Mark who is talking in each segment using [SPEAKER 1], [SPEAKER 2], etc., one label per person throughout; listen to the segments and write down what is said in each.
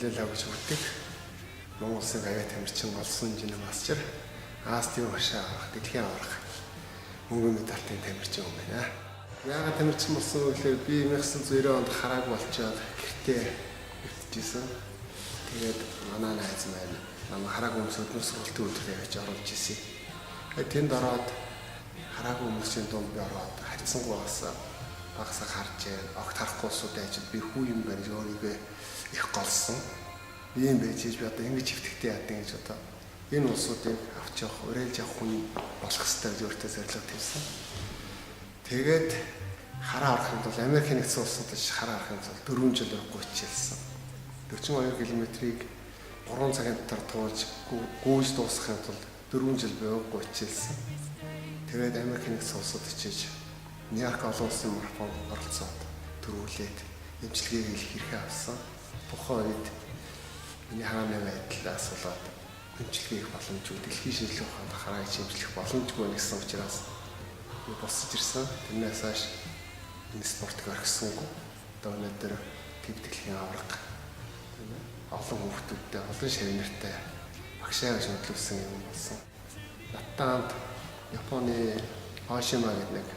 [SPEAKER 1] нөлөөлөө гэж үздэг. Монгол Улсын авиа тамирчин олсон инженер мастер Астио Машаа дэлхийн аварга мөнгөн медальтын тамирчин юм байна. Яагаад тамирчин болсон вэ гэхээр би 1990 онд харааг болчоод гэртээ өвдөжсэн. Тэгээд манай найз маань намайг харааг хүмүүс өднөс сургалтын үйлдвэр явж оруулж ирсэн. Тэнд ороод харааг хүмүүсийн дунд би ороод харьцангуй багасаа харж огт харахгүй улсууд ажил би хүү юм барьж өөрийгөө их голсон. Ийм байж би одоо ингэж хөвтгтэй яадаг гэж одоо энэ улсуудыг авч явах, уриалж явах хүн болох хэрэгтэй гэж өөртөө зорилго тавьсан. Тэгээд хараа орохын тулд Америкийн нэгдсэн улсуудад хараа орохын тулд 4 жил явахгүй хичээлсэн. 42 км-ийг 3 цагийн дотор туулж гүйж дуусгахын тулд 4 жил явахгүй хичээлсэн. Тэгээд Америкийн нэгдсэн улсууд очиж Нью-Йорк олон улсын марафонд оролцоод төрүүлээд эмчилгээг хэрхэн авсан. Тухайн үед миний хааны байдлаа асуулаад эмчилгээх боломжгүй дэлхийн шинжилгээ ухаанд хараа хэмжлэх боломжгүй гэсэн учраас би босч ирсэн. Тэрнээс хойш энэ спортыг орхисонгүй. Одоо өнөөдөр төв дэлхийн аварга олон хүүхдүүдтэй, олон шавнартай багшаа гэж хөдөлгөсөн юм болсон. Надад Японы Оошима гэдэг нэг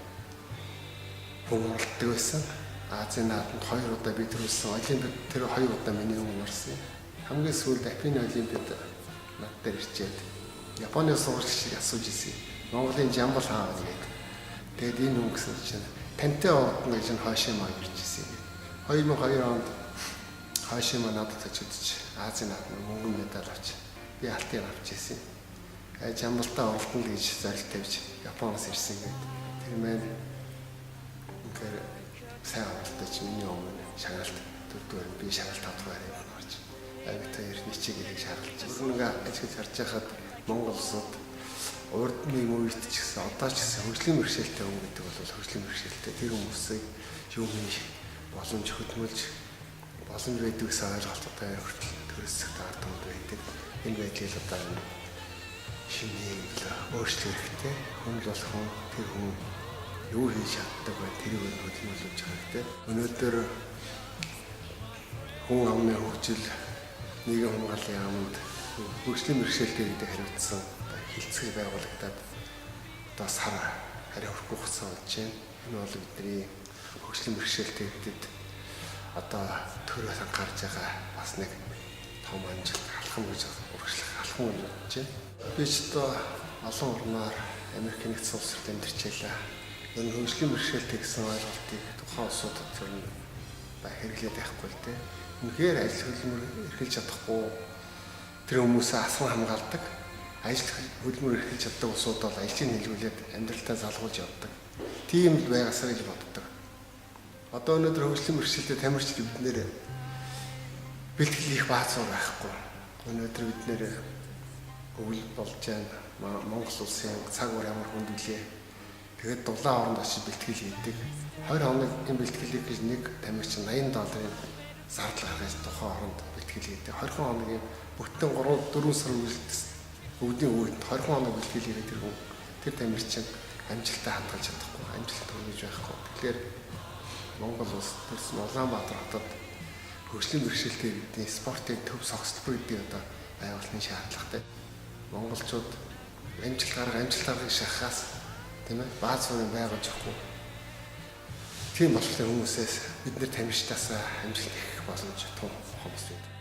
[SPEAKER 1] хүн оролцдог байсан. Азийн наадамд 2 удаа би төрүүлсэн. Олимпиад тэр 2 удаа миний өмнө орсон. Хамгийн сүүлд Афины Олимпиад над дээр ирчээд Японы сурагчид асууж ирсэн. Монголын Жамбал хаана гэдэг. Тэгээд энэ хүн гэсэн чинь тантай уудна гэж Хошима ирж ирсэн. 2002 онд Хошима надад очиж Азийн наадамд мөнгөн медаль авч би алтын авч ирсэн. Жамбалтаа оролцоно гэж зорилт тавьж Японоос ирсэн гэдэг. Тэр маань үнэхээр сайн оролцож миний өмнө шагалт 4-р би шагалт 5-р юм орж. Авиатай ничийг шагалж. Ингээ ажил харж байхад Монгол улсууд урдны үед ч гэсэн одоо ч гэсэн хөгжлийн бэрхшээлтэй хүн гэдэг бол хөгжлийн бэрхшээлтэй тэр хүмүүсийг юу хийж боломж хөдөлмөлж боломж байдаг гэсэн ойлголттой хүртэл төрөсөх ард түмэд байдаг. Энэ байдлыг одоо шинээр өөрчлөх хэрэгтэй. Хүн бол хүн тэр хүн юу хийж чаддаг вэ? Тэрийг хөдөлмөрлөж хэрэгтэй. Өнөөдөр хүн амны хөгжил нийгэм хамгааллын яамд хөгжлийн бэрхшээлтэй гэдэг хариуцсан хилцэг байгуулагдаад одоо сар хариу өрөхгүй хугацаа болж байна. Энэ бол бидний хөгжлийн бэрхшээлтэй гэдэг одоо төрөөс анхаарж байгаа бас нэг том амжилт алхам гэж урагшлах алхам гэж бодож байна. Би ч одоо олон орноор Америкийн нэгдсэн улсад амьдарч байлаа. Энэ хөгжлийн бэрхшээлтэй гэсэн ойлголтыг тухайн улсуудад зөв хэрэглээд байхгүй л дээ. Үнэхээр ажил хөдөлмөр эрхэлж чадахгүй тэр хүмүүсээ асуун хамгаалдаг. Ажил хөдөлмөр эрхэлж чаддаг улсууд бол ажлыг нийлүүлээд амьдралтаа залгуулж явдаг. Тийм л байгаасаа гэж боддог. Одоо өнөөдөр хөгжлийн бэрхшээлтэй тамирчид биднэр бэлтгэл хийх баазуур байхгүй. Өнөөдөр биднэр өвөл болж байна. Монгол улсын цаг үр ямар хүнд үлээ. Тэгээд дулаан оронд очиж бэлтгэл хийдэг. 20 хоног энэ бэлтгэлийг гэж нэг тамирчин $80 зардал гаргаж тухайн оронд бэлтгэл хийдэг. 20 хоногийн бүтэн 3-4 сар үргэлжлэх өвдний үед 20 хоног бэлтгэл хийгээд тэр тамирчин амжилтаа хадгалж чадахгүй, амжилт төрөж байхгүй. Тэгэхээр Монгол улс төрсөн Улаанбаатар хотод хөгжлийн бэрхшээлтэй бидний спортын төв согсолбор гэдэг одоо байгууллагын шаардлагатай. Монголчууд амжилт гаргахыг шахахаас тийм ээ бааз бүрийн байгуулж өгөхгүй. Тийм болохоор хүмүүсээс бид нэр тамирчдаас амжилт их боломж том хүмүүс байдаг.